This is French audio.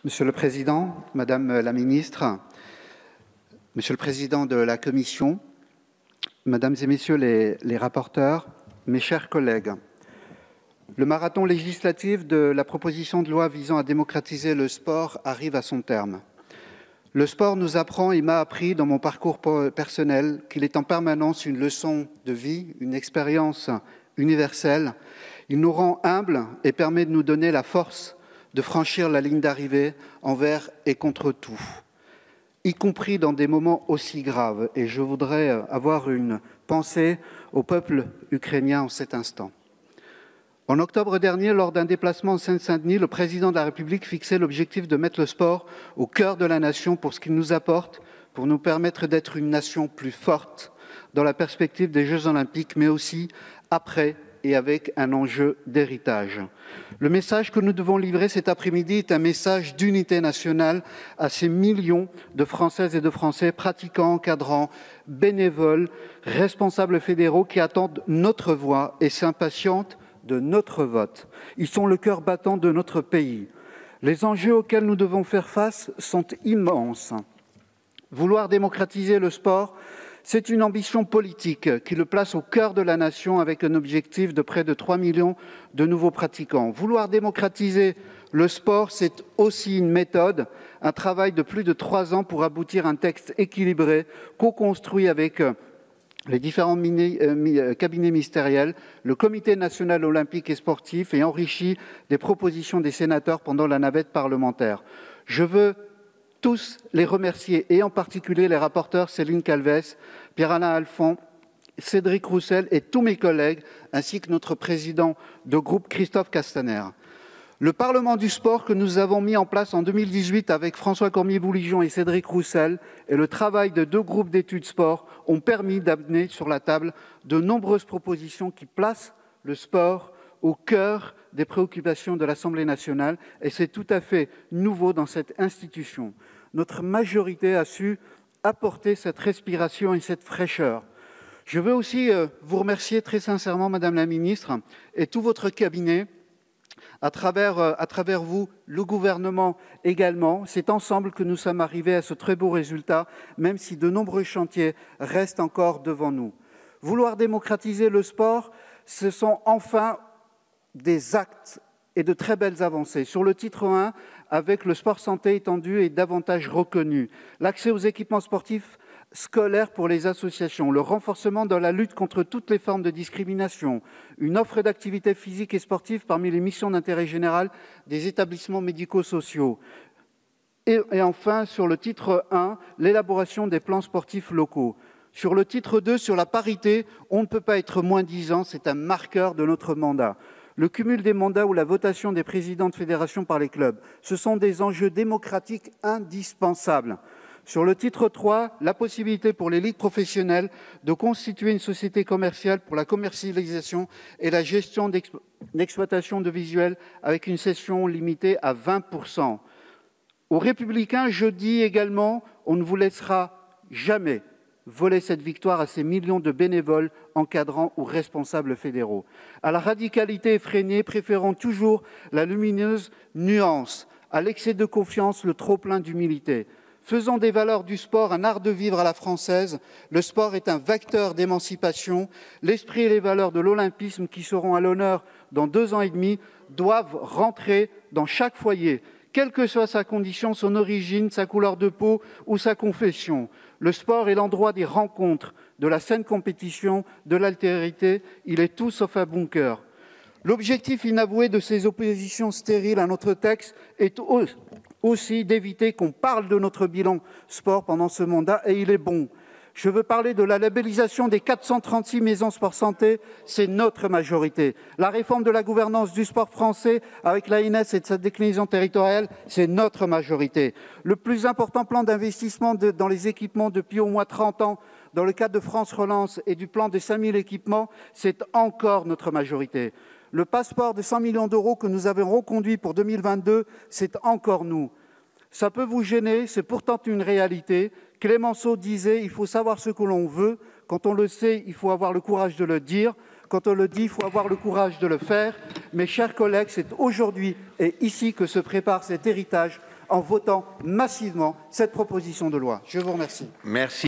Monsieur le Président, Madame la Ministre, Monsieur le Président de la Commission, Mesdames et Messieurs les rapporteurs, mes chers collègues, le marathon législatif de la proposition de loi visant à démocratiser le sport arrive à son terme. Le sport nous apprend et m'a appris dans mon parcours personnel qu'il est en permanence une leçon de vie, une expérience universelle. Il nous rend humbles et permet de nous donner la force de franchir la ligne d'arrivée envers et contre tout, y compris dans des moments aussi graves. Et je voudrais avoir une pensée au peuple ukrainien en cet instant. En octobre dernier, lors d'un déplacement en Seine-Saint-Denis, le président de la République fixait l'objectif de mettre le sport au cœur de la nation pour ce qu'il nous apporte, pour nous permettre d'être une nation plus forte dans la perspective des Jeux Olympiques, mais aussi après et avec un enjeu d'héritage. Le message que nous devons livrer cet après-midi est un message d'unité nationale à ces millions de Françaises et de Français, pratiquants, encadrants, bénévoles, responsables fédéraux qui attendent notre voix et s'impatientent de notre vote. Ils sont le cœur battant de notre pays. Les enjeux auxquels nous devons faire face sont immenses. Vouloir démocratiser le sport, c'est une ambition politique qui le place au cœur de la nation avec un objectif de près de 3 millions de nouveaux pratiquants. Vouloir démocratiser le sport, c'est aussi une méthode, un travail de plus de 3 ans pour aboutir à un texte équilibré, co-construit avec les différents cabinets ministériels, le Comité national olympique et sportif et enrichi des propositions des sénateurs pendant la navette parlementaire. Je veux tous les remercier, et en particulier les rapporteurs Céline Calves, Pierre-Alain Alphand, Cédric Roussel et tous mes collègues, ainsi que notre président de groupe Christophe Castaner. Le Parlement du sport que nous avons mis en place en 2018 avec François Cormier-Bouligeon et Cédric Roussel et le travail de 2 groupes d'études sport ont permis d'amener sur la table de nombreuses propositions qui placent le sport au cœur des préoccupations de l'Assemblée nationale, et c'est tout à fait nouveau dans cette institution. Notre majorité a su apporter cette respiration et cette fraîcheur. Je veux aussi vous remercier très sincèrement, Madame la Ministre, et tout votre cabinet, à travers vous, le gouvernement également. C'est ensemble que nous sommes arrivés à ce très beau résultat, même si de nombreux chantiers restent encore devant nous. Vouloir démocratiser le sport, ce sont enfin des actes et de très belles avancées. Sur le titre 1, avec le sport santé étendu et davantage reconnu, l'accès aux équipements sportifs scolaires pour les associations, le renforcement dans la lutte contre toutes les formes de discrimination, une offre d'activités physiques et sportives parmi les missions d'intérêt général des établissements médico-sociaux. Et enfin, sur le titre 1, l'élaboration des plans sportifs locaux. Sur le titre 2, sur la parité, on ne peut pas être moins disant, c'est un marqueur de notre mandat. Le cumul des mandats ou la votation des présidents de fédération par les clubs, ce sont des enjeux démocratiques indispensables. Sur le titre 3, la possibilité pour les ligues professionnelles de constituer une société commerciale pour la commercialisation et la gestion d'exploitation de visuels avec une cession limitée à 20%. Aux Républicains, je dis également, on ne vous laissera jamais voler cette victoire à ces millions de bénévoles, encadrants ou responsables fédéraux. À la radicalité effrénée, préférons toujours la lumineuse nuance, à l'excès de confiance, le trop-plein d'humilité. Faisons des valeurs du sport un art de vivre à la française. Le sport est un vecteur d'émancipation. L'esprit et les valeurs de l'olympisme qui seront à l'honneur dans 2 ans et demi doivent rentrer dans chaque foyer, quelle que soit sa condition, son origine, sa couleur de peau ou sa confession. Le sport est l'endroit des rencontres, de la saine compétition, de l'altérité. Il est tout sauf un bunker. L'objectif inavoué de ces oppositions stériles à notre texte est aussi d'éviter qu'on parle de notre bilan sport pendant ce mandat, et il est bon. Je veux parler de la labellisation des 436 maisons sport santé, c'est notre majorité. La réforme de la gouvernance du sport français avec l'ANS et de sa déclinaison territoriale, c'est notre majorité. Le plus important plan d'investissement dans les équipements depuis au moins 30 ans, dans le cadre de France Relance et du plan des 5000 équipements, c'est encore notre majorité. Le passeport de 100 millions d'euros que nous avons reconduit pour 2022, c'est encore nous. Ça peut vous gêner, c'est pourtant une réalité. Clémenceau disait « il faut savoir ce que l'on veut. Quand on le sait, il faut avoir le courage de le dire. Quand on le dit, il faut avoir le courage de le faire. » Mes chers collègues, c'est aujourd'hui et ici que se prépare cet héritage en votant massivement cette proposition de loi. Je vous remercie. Merci.